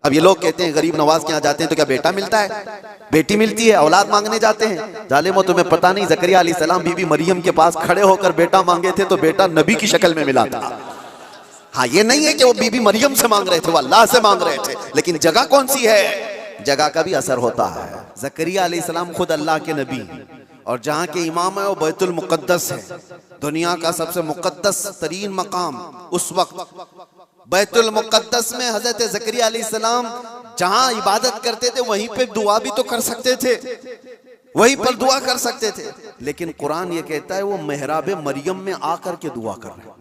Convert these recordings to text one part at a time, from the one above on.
अब ये लोग कहते हैं गरीब नवाज के यहाँ जाते हैं तो क्या बेटा मिलता है, बेटी मिलती है, औलाद मांगने जाते हैं। जालिमो तुम्हें पता नहीं, जकरिया अलैहिस्सलाम बीबी मरियम के पास खड़े होकर बेटा मांगे थे तो बेटा नबी की शक्ल में मिला था। हाँ, ये नहीं है कि वो बीबी मरियम से मांग रहे थे, वो अल्लाह से मांग रहे थे। लेकिन जगह कौन सी है, जगह का भी असर होता है। जकरिया अलैहिस्सलाम खुद अल्लाह के नबी और जहाँ के इमाम है वो बैतुल मुक़द्दस है, दुनिया का सबसे मुक़द्दस तरीन मकाम। उस वक्त बैतुल मुक़द्दस में हजरत ज़करिया अलैहिस्सलाम जहां इबादत करते थे वहीं पे दुआ भी तो कर सकते थे, वहीं पर दुआ कर सकते थे। लेकिन कुरान ये कहता है वो मेहराब मरियम में आकर के दुआ कर रहे हैं।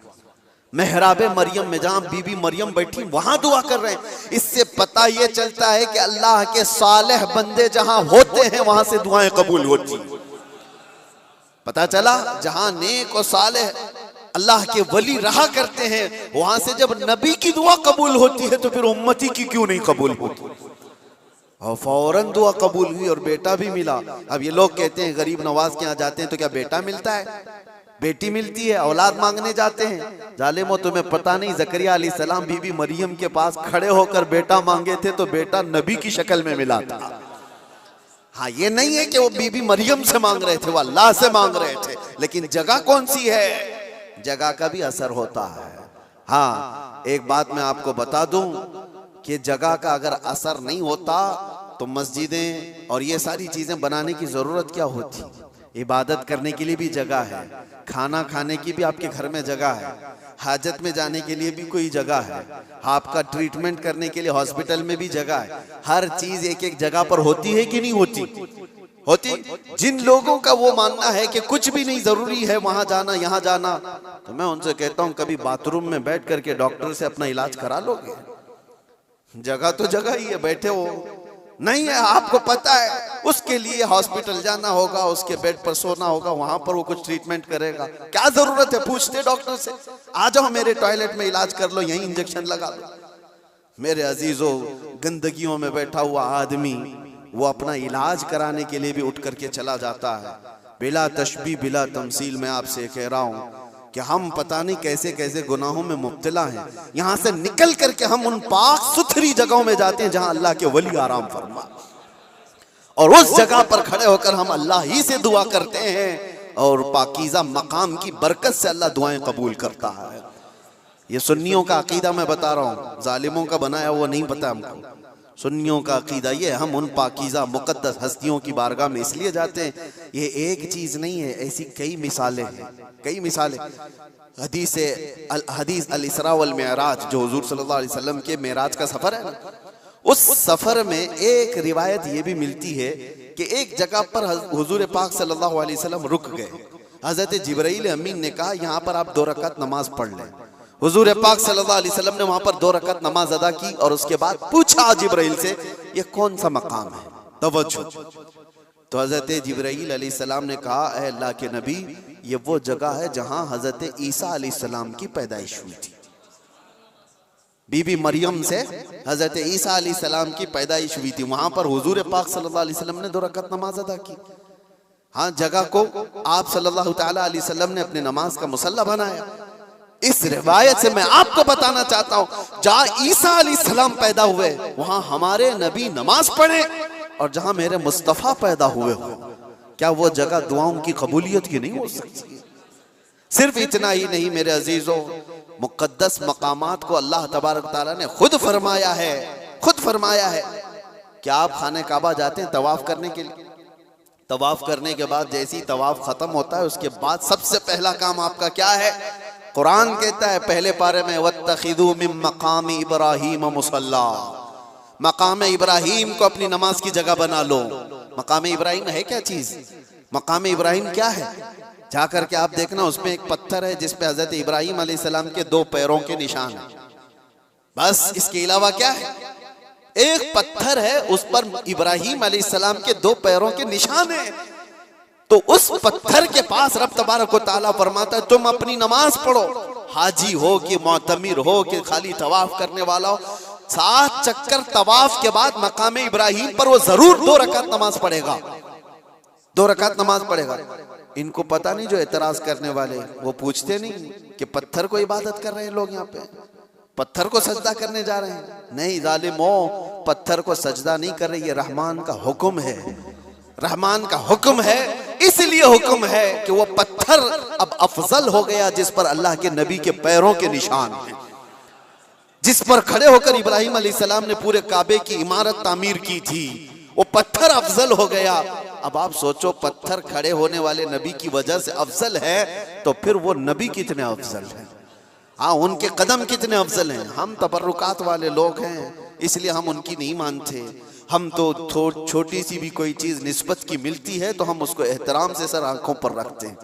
मेहराब मरियम में जहां बीबी मरियम बैठी वहां दुआ कर रहे हैं। इससे पता ये चलता है कि अल्लाह के सालेह बंदे जहां होते हैं वहां से दुआएं कबूल होती। पता चला जहां नेक और सालेह अल्लाह के वली रहा करते हैं वहां से जब नबी की दुआ कबूल होती है तो फिर उम्मती की क्यों नहीं कबूल होती। और फौरन दुआ कबूल हुई और बेटा भी मिला। अब ये लोग कहते हैं गरीब नवाज के यहाँ जाते हैं तो क्या बेटा मिलता है, बेटी मिलती है, औलाद मांगने जाते हैं। जालिमो तुम्हें पता नहीं, जकरिया अलैहिस्सलाम बीबी मरियम के पास खड़े होकर बेटा मांगे थे तो बेटा नबी की शक्ल में मिला था। हाँ, ये नहीं है कि वो बीबी मरियम से मांग रहे थे, वो अल्लाह से मांग रहे थे। लेकिन जगह कौन सी है, जगह का भी असर होता है। हाँ, एक बात मैं आपको बता दूं कि जगह का अगर असर नहीं होता तो मस्जिदें और ये सारी चीजें बनाने की जरूरत क्या होती। इबादत करने के लिए भी जगह है, खाना खाने की भी आपके घर में जगह है, हाजत में जाने के लिए भी कोई जगह है, आपका ट्रीटमेंट करने के लिए हॉस्पिटल में भी जगह है। हर चीज एक एक जगह पर होती है कि नहीं होती, होती। जिन लोगों का वो मानना है कि कुछ भी नहीं जरूरी है वहां जाना यहाँ जाना, तो मैं उनसे कहता हूँ कभी बाथरूम में बैठ करके डॉक्टर से अपना इलाज करा लोगे। जगह तो जगह ही है, बैठे हो नहीं है, आपको पता है उसके लिए हॉस्पिटल जाना होगा, उसके बेड पर सोना होगा, वहां पर वो कुछ ट्रीटमेंट करेगा। क्या जरूरत है, पूछते डॉक्टर से, आ जाओ मेरे टॉयलेट में इलाज कर लो, यही इंजेक्शन लगा लो। मेरे अजीजों, गंदगियों में बैठा हुआ आदमी वो अपना इलाज कराने के लिए भी उठ करके चला जाता है। बिला तशबीह बिला तमसील मैं आपसे कह रहा हूं कि हम पता नहीं कैसे कैसे गुनाहों में मुब्तला हैं। यहाँ से निकल करके हम उन पाक सुथरी जगहों में जाते हैं जहां अल्लाह के वली आराम फरमा, और उस जगह पर खड़े होकर हम अल्लाह ही से दुआ करते हैं और पाकीज़ा मकाम की बरकत से अल्लाह दुआएं कबूल करता है। ये सुन्नियों का अकीदा मैं बता रहा हूँ, जालिमों का बनाया वो नहीं पता हमको। सुन्नियों का अकीदा ये, हम उन पाकीज़ा मुक़द्दस हस्तियों की बारगाह में इसलिए जाते हैं। ये एक चीज नहीं है, ऐसी कई मिसालें हैं, कई मिसालें। हदीस अल इसरा वल मिअराज जो हुजूर सल्लल्लाहु अलैहि वसल्लम के मेराज का सफर है ना, उस सफर में एक रिवायत ये भी मिलती है कि एक जगह पर हुजूर पाक सल्लल्लाहु अलैहि वसल्लम रुक गए। हजरत जिब्राइल अमीन ने कहा यहाँ पर आप 2 रकात नमाज पढ़ लें। हुजूर पाक सल्लल्लाहु अलैहि वसल्लम ने वहां पर 2 रकात नमाज अदा की और उसके बाद पूछा जिब्राइल से ये कौन सा मकाम है, तवज्जो। तो हजरत जिब्राइल अलैहिस्सलाम ने कहा, ऐ अल्लाह के नबी, ये वो जगह है जहां हजरत ईसा अलैहिस्सलाम की पैदाइश हुई थी। बीबी मरियम से हजरत ईसा अलैहिस्सलाम की पैदाइश हुई थी, वहां पर हुजूर पाक सल्लल्लाहु अलैहि वसल्लम ने 2 रकात नमाज अदा की। हाँ, जगह को आप सल्लल्लाहु तआला अलैहि वसल्लम ने अपने नमाज का मुसल्ला बनाया। इस रिवायत से मैं आपको बताना चाहता हूं, जहां ईसा अलैहिस्सलाम पैदा हुए वहां हमारे नबी नमाज पढ़े, और जहां मेरे मुस्तफा पैदा हुए हो, क्या वो जगह दुआओं की कबूलियत की नहीं हो सकती। सिर्फ इतना ही नहीं मेरे अजीजों, मुक़द्दस मकामात को अल्लाह तबारक तआला ने खुद फरमाया है, खुद फरमाया है। क्या आप खाने काबा जाते हैं तवाफ करने के लिए? तवाफ करने के बाद जैसे ही तवाफ खत्म होता है उसके बाद सबसे पहला काम आपका क्या है? कुरान कहता है पहले पारे में, वत्तखिदू मिन मकाम इब्राहीम मुसल्ला, मकाम इब्राहीम को अपनी नमाज की जगह बना लो। मकाम इब्राहीम है क्या चीज? मकाम इब्राहीम क्या है? जाकर के आप देखना, उसमें एक पत्थर है जिसपे हजरत इब्राहीम अलैहिस्सलाम के 2 पैरों के निशान है। बस इसके अलावा क्या है? एक पत्थर है, उस पर इब्राहीम अलैहिस्सलाम के 2 पैरों के निशान है। तो उस पत्थर के पास रब तबारक व तआला फरमाता है तुम अपनी नमाज पढ़ो, हाजी हो कि मोतमिर हो कि खाली तवाफ करने वाला हो, 7 चक्कर तवाफ के बाद मकाम इब्राहीम पर वो जरूर 2 रकात नमाज पढ़ेगा, 2 रकात नमाज पढ़ेगा। इनको पता नहीं, जो एतराज करने वाले वो पूछते नहीं कि पत्थर को इबादत कर रहे हैं लोग, यहाँ पे पत्थर को सजदा करने जा रहे हैं। नहीं जालिमो, पत्थर को सजदा नहीं कर रहे, ये रहमान का हुक्म है, रहमान का हुक्म है। इसलिए हुक्म है कि वो पत्थर अब अफजल हो गया जिस पर अल्लाह के नबी के पैरों के निशान हैं, जिस पर खड़े होकर इब्राहिम अलैहिस्सलाम ने पूरे काबे की इमारत तामीर की थी, वो पत्थर अफजल हो गया। अब आप सोचो, पत्थर खड़े होने वाले नबी की वजह से अफजल है, तो फिर वो नबी कितने अफजल हैं। हाँ, उनके कदम कितने अफजल हैं। हम तबर्रुकात वाले लोग हैं, इसलिए हम उनकी नहीं मानते। हम तो छोटी सी भी कोई चीज़ निस्बत की मिलती है तो हम उसको एहतराम से सर आंखों पर रखते हैं।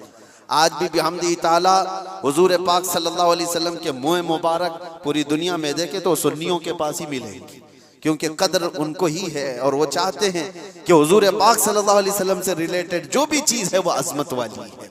आज भी बिहम्दिही ताला हुजूर पाक सल्लल्लाहु अलैहि वसल्लम के मुँह मुबारक पूरी दुनिया में देखे तो सुन्नियों के पास ही मिलेंगे, क्योंकि कदर उनको ही है और वो चाहते हैं कि हुजूर पाक सल्लल्लाहु अलैहि वसल्लम से रिलेटेड जो भी चीज़ है वो अजमत वाली है।